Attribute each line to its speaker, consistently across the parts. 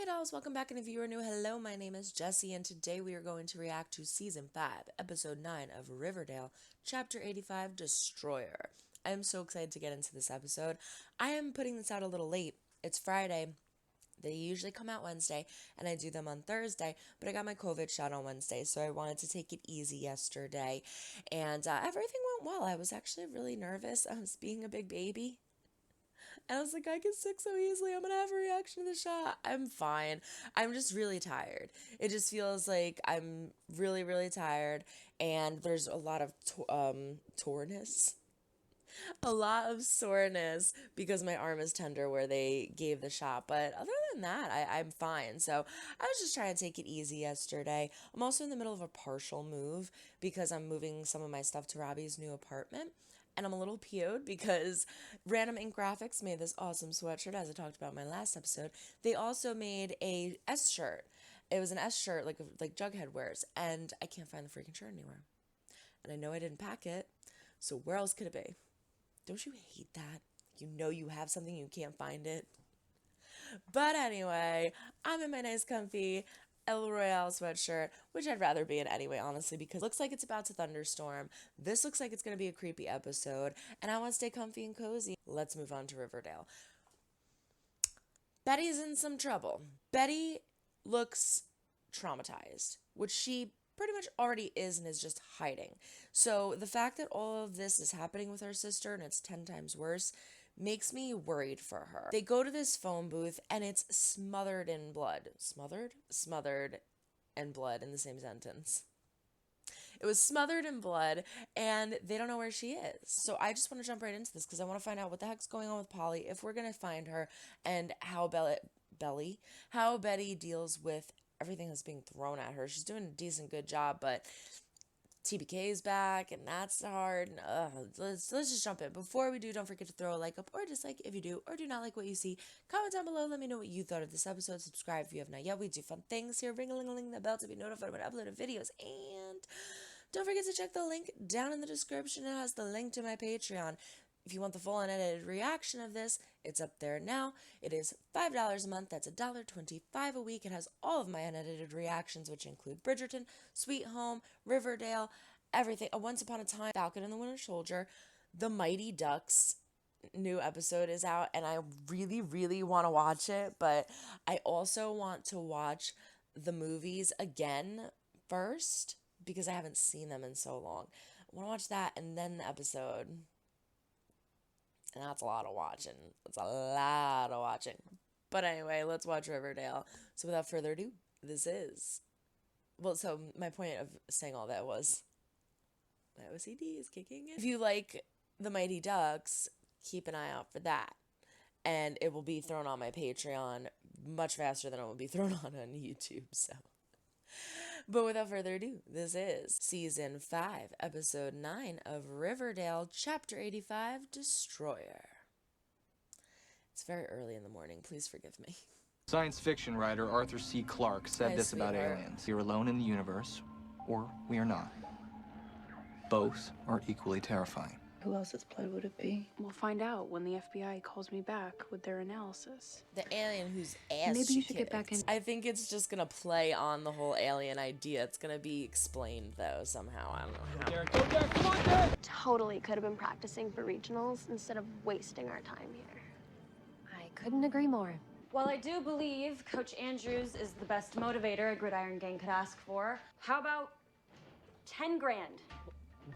Speaker 1: dolls, welcome back, and if you are new, hello, my name is Jessie, and today we are going to react to Season 5, Episode 9 of Riverdale, Chapter 85, Destroyer. I am so excited to get into this episode. I am putting this out a little late. It's Friday. They usually come out Wednesday, and I do them on Thursday, but I got my COVID shot on Wednesday, so I wanted to take it easy yesterday, and everything went well. I was actually really nervous. I was being a big baby. And I was like, I get sick so easily. I'm going to have a reaction to the shot. I'm fine. I'm just really tired. It just feels like I'm really, really tired. And there's a lot of a lot of soreness because my arm is tender where they gave the shot. But other than that, I'm fine. So I was just trying to take it easy yesterday. I'm also in the middle of a partial move because I'm moving some of my stuff to Robbie's new apartment. And I'm a little PO'd because Random Ink Graphics made this awesome sweatshirt, as I talked about in my last episode. They also made a S shirt. It was an S shirt like Jughead wears, and I can't find the freaking shirt anywhere. And I know I didn't pack it, so where else could it be? Don't you hate that? You know you have something, you can't find it. But anyway, I'm in my nice comfy El Royale sweatshirt, which I'd rather be in anyway, honestly, because it looks like it's about to thunderstorm. This looks like it's going to be a creepy episode, and I want to stay comfy and cozy. Let's move on to Riverdale. Betty's in some trouble. Betty looks traumatized, which she pretty much already is and is just hiding. So the fact that all of this is happening with her sister and it's 10 times worse makes me worried for her. They go to this phone booth and it's smothered in blood. Smothered? Smothered and blood in the same sentence. It was smothered in blood, and they don't know where she is. So I just want to jump right into this because I want to find out what the heck's going on with Polly, if we're going to find her, and how Betty deals with everything that's being thrown at her. She's doing a decent, good job, but TBK's back, and that's hard. And, let's just jump in. Before we do, don't forget to throw a like up or dislike if you do or do not like what you see. Comment down below. Let me know what you thought of this episode. Subscribe if you have not yet. We do fun things here. Ring-a-ling-a-ling the bell to be notified when I upload videos. And don't forget to check the link down in the description. It has the link to my Patreon. If you want the full unedited reaction of this, it's up there now. It is $5 a month. That's $1.25 a week. It has all of my unedited reactions, which include Bridgerton, Sweet Home, Riverdale, everything. A Once Upon a Time, Falcon and the Winter Soldier, The Mighty Ducks new episode is out, and I really, really want to watch it, but I also want to watch the movies again first because I haven't seen them in so long. I want to watch that and then the episode. And that's a lot of watching. It's a lot of watching. But anyway, let's watch Riverdale. So without further ado, this is... Well, so my point of saying all that was... my OCD is kicking in. If you like The Mighty Ducks, keep an eye out for that. And it will be thrown on my Patreon much faster than it will be thrown on YouTube, so... But without further ado, this is Season 5, Episode 9 of Riverdale, Chapter 85, Destroyer. It's very early in the morning. Please forgive me.
Speaker 2: Science fiction writer Arthur C. Clarke said this about aliens. We are alone in the universe, or we are not. Both are equally terrifying.
Speaker 3: Who else's blood would it be?
Speaker 4: We'll find out when the FBI calls me back with their analysis.
Speaker 1: The alien whose ass
Speaker 4: Maybe you should get back in.
Speaker 1: I think it's just gonna play on the whole alien idea. It's gonna be explained, though, somehow. I don't know how.
Speaker 2: Derek, go Derek, come on, Derek!
Speaker 5: Totally could have been practicing for regionals instead of wasting our time here.
Speaker 6: I couldn't agree more.
Speaker 7: While I do believe Coach Andrews is the best motivator a Gridiron gang could ask for, how about 10 grand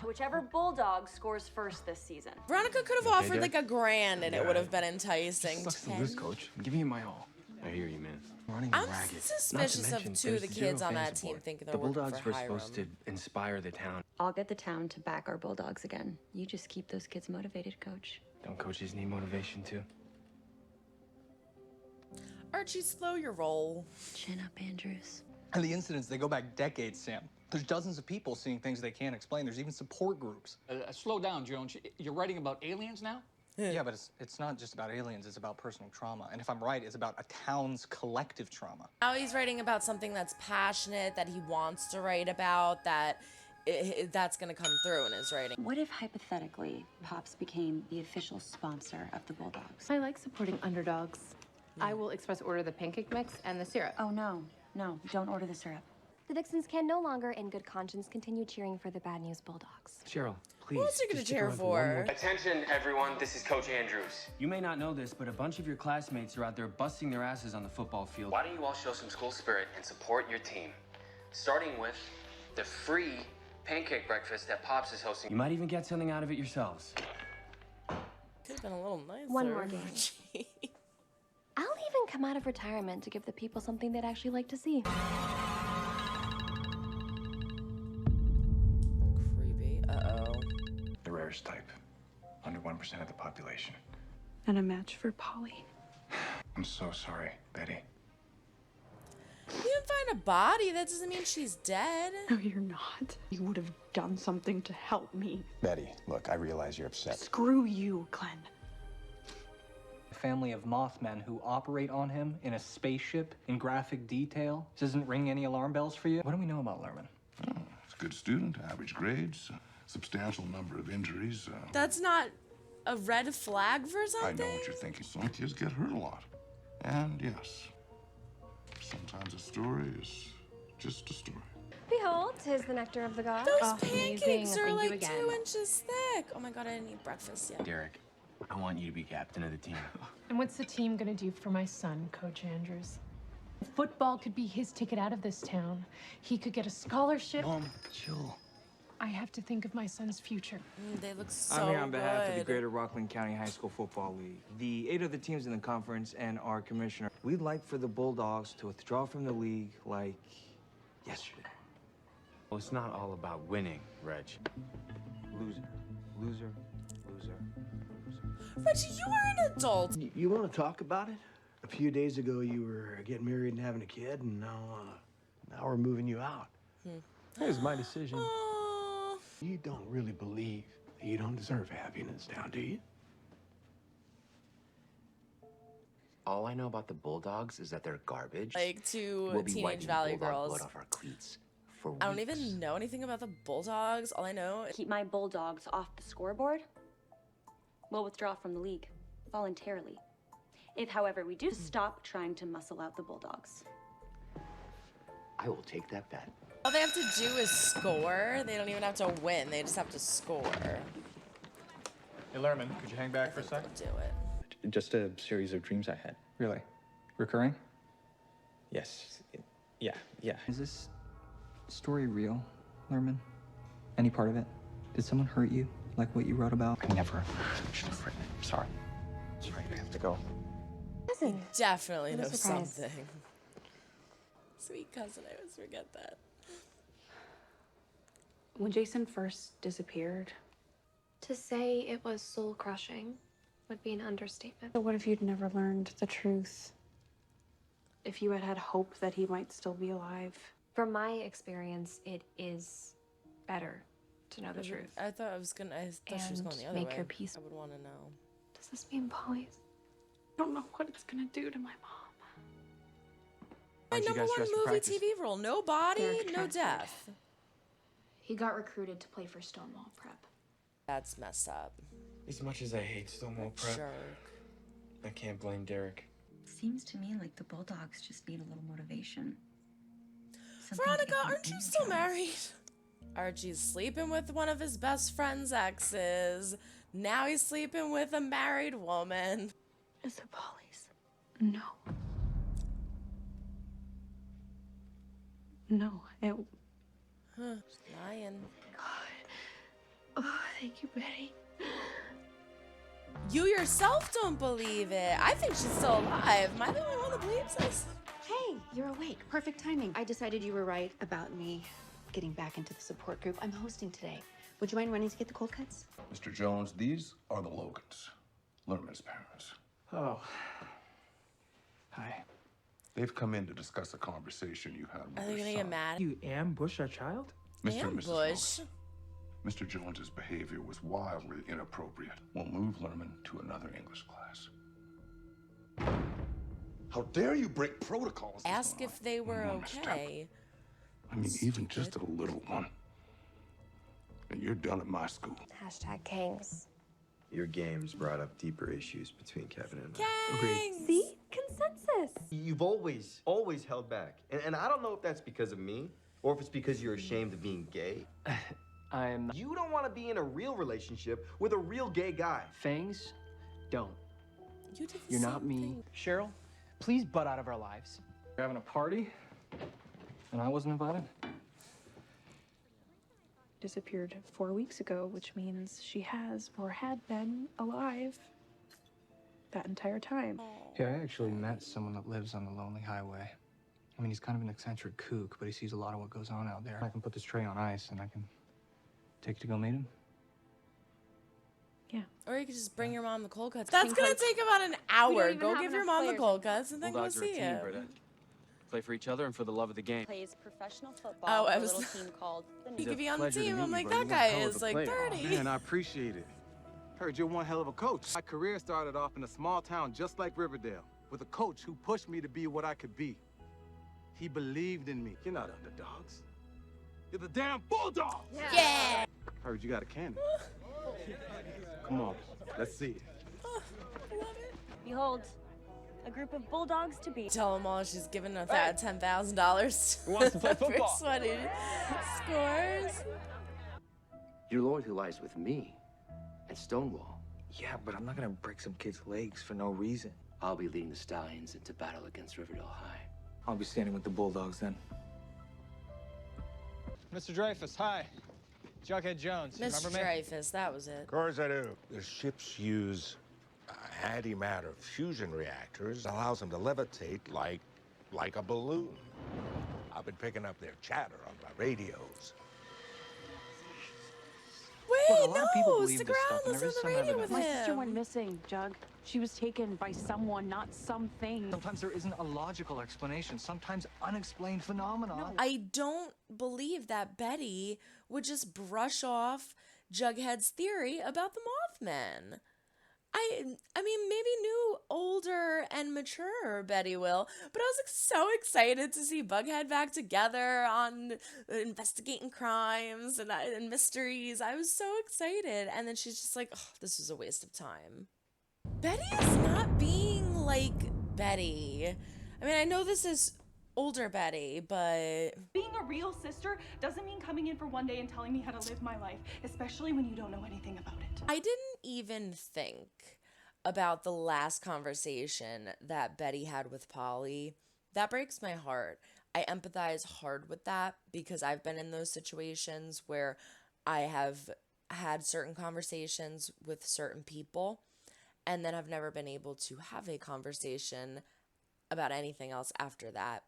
Speaker 7: to whichever Bulldog scores first this season?
Speaker 1: Veronica could have offered like $1,000 and it would have been enticing.
Speaker 2: Sucks to lose, Coach. I'm giving you my all.
Speaker 8: I hear you, man.
Speaker 2: Running
Speaker 1: I'm
Speaker 2: ragged.
Speaker 1: suspicious of two of the kids on that team thinking they're
Speaker 8: The
Speaker 1: working
Speaker 8: Bulldogs
Speaker 1: for
Speaker 8: were
Speaker 1: Hiram.
Speaker 8: supposed to inspire the town.
Speaker 6: I'll get the town to back our Bulldogs again. You just keep those kids motivated, Coach.
Speaker 8: Don't coaches need motivation too?
Speaker 1: Archie, slow your roll.
Speaker 6: Chin up, Andrews.
Speaker 9: And the incidents, they go back decades, Sam. There's dozens of people seeing things they can't explain. There's even support groups.
Speaker 10: Slow down, Jones. You're writing about aliens now?
Speaker 9: Yeah, but it's not just about aliens. It's about personal trauma. And if I'm right, it's about a town's collective trauma.
Speaker 1: Now he's writing about something that's passionate, that he wants to write about, that's going to come through in his writing.
Speaker 6: What if, hypothetically, Pops became the official sponsor of the Bulldogs?
Speaker 4: I like supporting underdogs.
Speaker 11: I will express order the pancake mix and the syrup.
Speaker 6: Oh, no. No, don't order the syrup.
Speaker 5: The Vixens can no longer, in good conscience, continue cheering for the Bad News Bulldogs.
Speaker 8: Cheryl, please.
Speaker 1: Who else are you gonna
Speaker 8: just stick
Speaker 1: cheer
Speaker 8: around one more
Speaker 1: for?
Speaker 12: Attention, everyone. This is Coach Andrews.
Speaker 8: You may not know this, but a bunch of your classmates are out there busting their asses on the football field.
Speaker 12: Why don't you all show some school spirit and support your team? Starting with the free pancake breakfast that Pops is hosting.
Speaker 8: You might even get something out of it yourselves.
Speaker 1: Could have been a little nicer.
Speaker 5: One more game. I'll even come out of retirement to give the people something they'd actually like to see.
Speaker 1: Creepy. Uh-oh.
Speaker 13: The rarest type. Under 1% of the population.
Speaker 4: And a match for Polly.
Speaker 13: I'm so sorry, Betty.
Speaker 1: You didn't find a body. That doesn't mean she's dead.
Speaker 4: No, you're not. You would have done something to help me.
Speaker 13: Betty, look, I realize you're upset.
Speaker 4: Screw you, Glenn.
Speaker 9: A family of Mothmen who operate on him in a spaceship in graphic detail. This doesn't ring any alarm bells for you? What do we know about Lerman?
Speaker 14: Oh, he's a good student, average grades, substantial number of injuries.
Speaker 1: That's not a red flag for
Speaker 14: I
Speaker 1: something?
Speaker 14: know what you're thinking. Some kids get hurt a lot. And yes, sometimes a story is just a story.
Speaker 5: Behold, 'tis the nectar of the gods.
Speaker 1: Those pancakes
Speaker 11: amazing.
Speaker 1: are
Speaker 11: Thank you
Speaker 1: like
Speaker 11: again.
Speaker 1: 2 inches thick. Oh my god, I didn't eat breakfast yet.
Speaker 8: Derek, I want you to be captain of the team.
Speaker 15: And what's the team gonna do for my son, Coach Andrews? Football could be his ticket out of this town. He could get a scholarship.
Speaker 8: Mom, chill.
Speaker 15: I have to think of my son's future.
Speaker 1: They look so
Speaker 16: I'm here on behalf of the
Speaker 1: good.
Speaker 16: Greater Rockland County High School Football League, the 8 other teams in the conference, and our commissioner. We'd like for the Bulldogs to withdraw from the league like yesterday.
Speaker 8: Well, it's not all about winning, Reg.
Speaker 16: Loser, loser, loser, loser.
Speaker 1: Reggie, you are an adult.
Speaker 17: You want to talk about it? A few days ago, you were getting married and having a kid, and now we're moving you out.
Speaker 8: It was my decision.
Speaker 17: You don't really believe that you don't deserve happiness now, do you?
Speaker 8: All I know about the Bulldogs is that they're garbage.
Speaker 1: Like 2
Speaker 8: We'll be
Speaker 1: Teenage
Speaker 8: wiping
Speaker 1: Valley
Speaker 8: Bulldog
Speaker 1: girls.
Speaker 8: blood off our cleats for
Speaker 1: I don't
Speaker 8: weeks.
Speaker 1: even know anything about the Bulldogs. All I know
Speaker 7: Keep my Bulldogs off the scoreboard. We'll withdraw from the league voluntarily. If, however, we do stop trying to muscle out the Bulldogs.
Speaker 8: I will take that bet.
Speaker 1: all they have to do is score. They don't even have to win. They just have to score.
Speaker 9: Hey, Lerman, could you hang back for a sec?
Speaker 1: Do it.
Speaker 2: Just a series of dreams I had.
Speaker 9: Really? Recurring?
Speaker 2: Yes. Yeah. Is this story real, Lerman? Any part of it? Did someone hurt you? Like what you wrote about?
Speaker 13: I never should have written it. Sorry. Sorry, I have to go.
Speaker 1: Cousin. Definitely
Speaker 5: What a
Speaker 1: knows
Speaker 5: surprise.
Speaker 1: something. Sweet cousin, I always forget that.
Speaker 4: When Jason first disappeared,
Speaker 5: To say it was soul-crushing would be an understatement.
Speaker 4: but what if you'd never learned the truth? If you had had hope that he might still be alive?
Speaker 5: From my experience, it is better to know the truth.
Speaker 1: I thought I was gonna. I thought she was going the
Speaker 5: And
Speaker 1: other
Speaker 5: make
Speaker 1: way.
Speaker 5: your peace.
Speaker 1: I would want to know.
Speaker 5: Does this mean Polly's?
Speaker 4: I don't know what it's gonna do to my mom.
Speaker 1: My
Speaker 16: Aren't you
Speaker 1: number
Speaker 16: guys
Speaker 1: one
Speaker 16: dressed for
Speaker 1: movie
Speaker 16: practice?
Speaker 1: TV role. No body,
Speaker 4: Derek
Speaker 1: no
Speaker 4: transferred.
Speaker 1: death.
Speaker 4: He got recruited to play for Stonewall Prep.
Speaker 1: That's messed up.
Speaker 8: As much as I hate Stonewall Prep,
Speaker 1: Jerk.
Speaker 8: I can't blame Derek.
Speaker 6: Seems to me like the Bulldogs just need a little motivation. Something to
Speaker 1: Veronica,
Speaker 6: get them
Speaker 1: aren't you still
Speaker 6: energized.
Speaker 1: married? Archie's sleeping with one of his best friend's exes. Now he's sleeping with a married woman.
Speaker 4: Is it Polly's? No. No, it.
Speaker 1: Huh. Lying.
Speaker 4: Oh, thank you, Betty.
Speaker 1: You yourself don't believe it. I think she's still alive. Am I the only one that believes this?
Speaker 3: Hey, you're awake. Perfect timing. I decided you were right about me getting back into the support group. I'm hosting today. Would you mind running to get the cold cuts?
Speaker 14: Mr. Jones, these are the Logans, Lerman's parents.
Speaker 17: Oh. Hi.
Speaker 14: They've come in to discuss a conversation you had with
Speaker 1: Are they
Speaker 14: their
Speaker 1: gonna
Speaker 14: son.
Speaker 1: get mad?
Speaker 17: You ambush our child?
Speaker 14: Mr. and Mrs.
Speaker 1: Ambush.
Speaker 14: Logan. Mr. Jones's behavior was wildly inappropriate. We'll move Lerman to another English class. How dare you break protocols?
Speaker 1: Ask if they were
Speaker 14: One step.
Speaker 1: okay.
Speaker 14: I mean, even just a little one. And you're done at my school.
Speaker 5: Hashtag Kings.
Speaker 8: Your games brought up deeper issues between Kevin and
Speaker 1: Gangs.
Speaker 4: See? Consistent.
Speaker 7: consensus.
Speaker 18: You've always held back. And I don't know if that's because of me or if it's because you're ashamed of being gay. You don't want to be in a real relationship with a real gay guy.
Speaker 8: Fangs, don't.
Speaker 1: You did the
Speaker 8: You're not
Speaker 1: same
Speaker 8: me.
Speaker 1: thing.
Speaker 8: Cheryl, please butt out of our lives.
Speaker 9: You're having a party, and I wasn't invited?
Speaker 4: Disappeared 4 weeks ago, which means she has or had been alive that entire time.
Speaker 9: Yeah, I actually met someone that lives on the Lonely Highway. I mean, he's kind of an eccentric kook, but he sees a lot of what goes on out there. I can put this tray on ice, and I can take you to go meet him.
Speaker 4: Yeah.
Speaker 1: Or you could just bring your mom the cold cuts. That's gonna take about an hour.
Speaker 7: even
Speaker 1: Go
Speaker 7: have
Speaker 1: give your
Speaker 7: enough
Speaker 1: mom the
Speaker 7: players.
Speaker 1: cold cuts and then go
Speaker 8: Bulldogs are a
Speaker 1: see
Speaker 8: team,
Speaker 1: it.
Speaker 8: Britta. Play for each other and for the love of the game.
Speaker 7: Plays professional
Speaker 1: Oh,
Speaker 7: football
Speaker 1: I
Speaker 7: for a
Speaker 1: was-
Speaker 7: little team called the
Speaker 1: He
Speaker 7: New.
Speaker 1: could be on the
Speaker 8: pleasure to
Speaker 1: team.
Speaker 8: meet
Speaker 1: I'm
Speaker 8: you,
Speaker 1: like,
Speaker 8: bro.
Speaker 1: that
Speaker 8: You're one
Speaker 1: guy
Speaker 8: hell of
Speaker 1: is
Speaker 8: a
Speaker 1: like
Speaker 8: player.
Speaker 1: 30.
Speaker 19: Man, I appreciate it. Heard you're one hell of a coach. My career started off in a small town just like Riverdale, with a coach who pushed me to be what I could be. He believed in me. You're not underdogs. You're the damn Bulldogs!
Speaker 1: Yeah.
Speaker 19: Heard you got a cannon. Come on, let's see it.
Speaker 7: Behold, a group of bulldogs to beat.
Speaker 1: Tell them all she's giving her that $10,000.
Speaker 8: Who wants to play football?
Speaker 1: For sweaty scores.
Speaker 13: Your loyalty lies with me and Stonewall.
Speaker 16: Yeah, but I'm not gonna break some kid's legs for no reason.
Speaker 13: I'll be leading the Stallions into battle against Riverdale High.
Speaker 16: I'll be standing with the Bulldogs then.
Speaker 20: Mr. Dreyfus, hi. Jughead Jones.
Speaker 1: Mr.
Speaker 20: Remember me?
Speaker 1: Dreyfus, that was it.
Speaker 21: Of course I do. The ships use antimatter fusion reactors. Allows them to levitate like a balloon. I've been picking up their chatter on my radios.
Speaker 1: Wait,
Speaker 16: Look, a lot of people
Speaker 1: no,
Speaker 16: believe
Speaker 1: stick
Speaker 16: this
Speaker 1: around.
Speaker 16: stuff, and
Speaker 1: Listen
Speaker 16: there is
Speaker 1: to the
Speaker 16: some
Speaker 1: radio
Speaker 16: evidence.
Speaker 1: with
Speaker 4: My sister went
Speaker 1: him.
Speaker 4: missing, Jug. She was taken by someone, not something.
Speaker 9: Sometimes there isn't a logical explanation. Sometimes unexplained phenomena.
Speaker 1: I don't believe that Betty would just brush off Jughead's theory about the Mothman. I mean, maybe new, older, and mature Betty will, but I was like, so excited to see Bughead back together on investigating crimes and mysteries. I was so excited, and then she's just like, oh, this was a waste of time. Betty is not being like Betty. I mean, I know this is older Betty, but
Speaker 22: Being a real sister doesn't mean coming in for one day and telling me how to live my life, especially when you don't know anything about it.
Speaker 1: I didn't even think about the last conversation that Betty had with Polly. That breaks my heart. I empathize hard with that because I've been in those situations where I have had certain conversations with certain people and then I've never been able to have a conversation about anything else after that.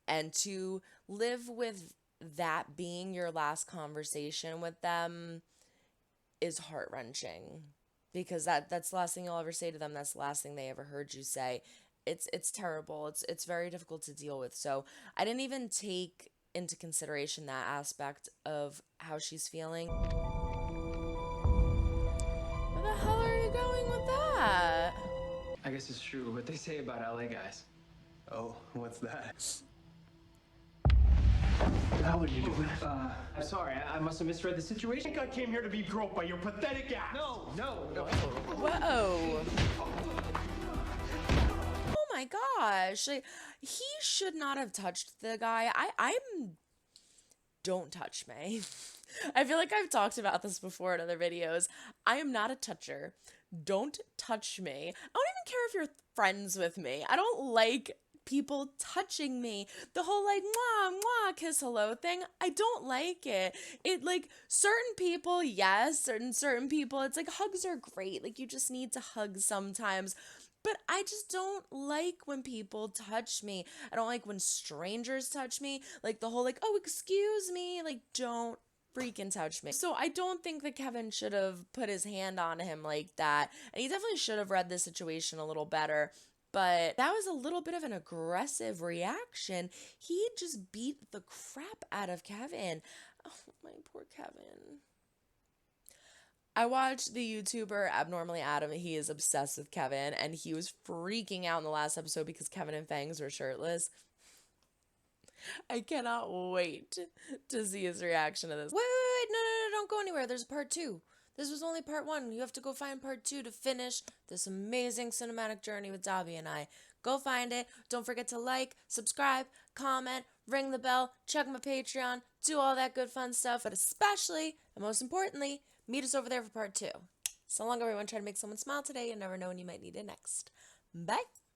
Speaker 1: And to live with that being your last conversation with them is heart-wrenching because that's the last thing you'll ever say to them. That's the last thing they ever heard you say. It's terrible. It's very difficult to deal with. So I didn't even take into consideration that aspect of how she's feeling. Where the hell are you going with that?
Speaker 8: I guess it's true what they say about LA guys.
Speaker 17: Oh, what's that?
Speaker 8: How would you do it? I'm sorry, I must have misread the situation.
Speaker 17: I think I came here to be groped by your pathetic ass.
Speaker 8: No.
Speaker 1: Whoa. Oh my gosh. Like, he should not have touched the guy. Don't touch me. I feel like I've talked about this before in other videos. I am not a toucher. Don't touch me. I don't even care if you're friends with me. I don't like people touching me. The whole like mwah mwah kiss hello thing, I don't like it. It like certain people, yes, certain people, it's like hugs are great. Like you just need to hug sometimes. But I just don't like when people touch me. I don't like when strangers touch me. Like the whole like, oh, excuse me. Like don't freaking touch me. So I don't think that Kevin should have put his hand on him like that. And he definitely should have read the situation a little better. But that was a little bit of an aggressive reaction. He just beat the crap out of Kevin. Oh, my poor Kevin. I watched the YouTuber Abnormally Adam. He is obsessed with Kevin, and he was freaking out in the last episode because Kevin and Fangs were shirtless. I cannot wait to see his reaction to this. Wait, no, don't go anywhere. There's a part 2. This was only part 1. You have to go find part 2 to finish this amazing cinematic journey with Dobbie and I. Go find it. Don't forget to like, subscribe, comment, ring the bell, check my Patreon, do all that good fun stuff. But especially, and most importantly, meet us over there for part 2. So long, everyone. Try to make someone smile today. You never know when you might need it next. Bye.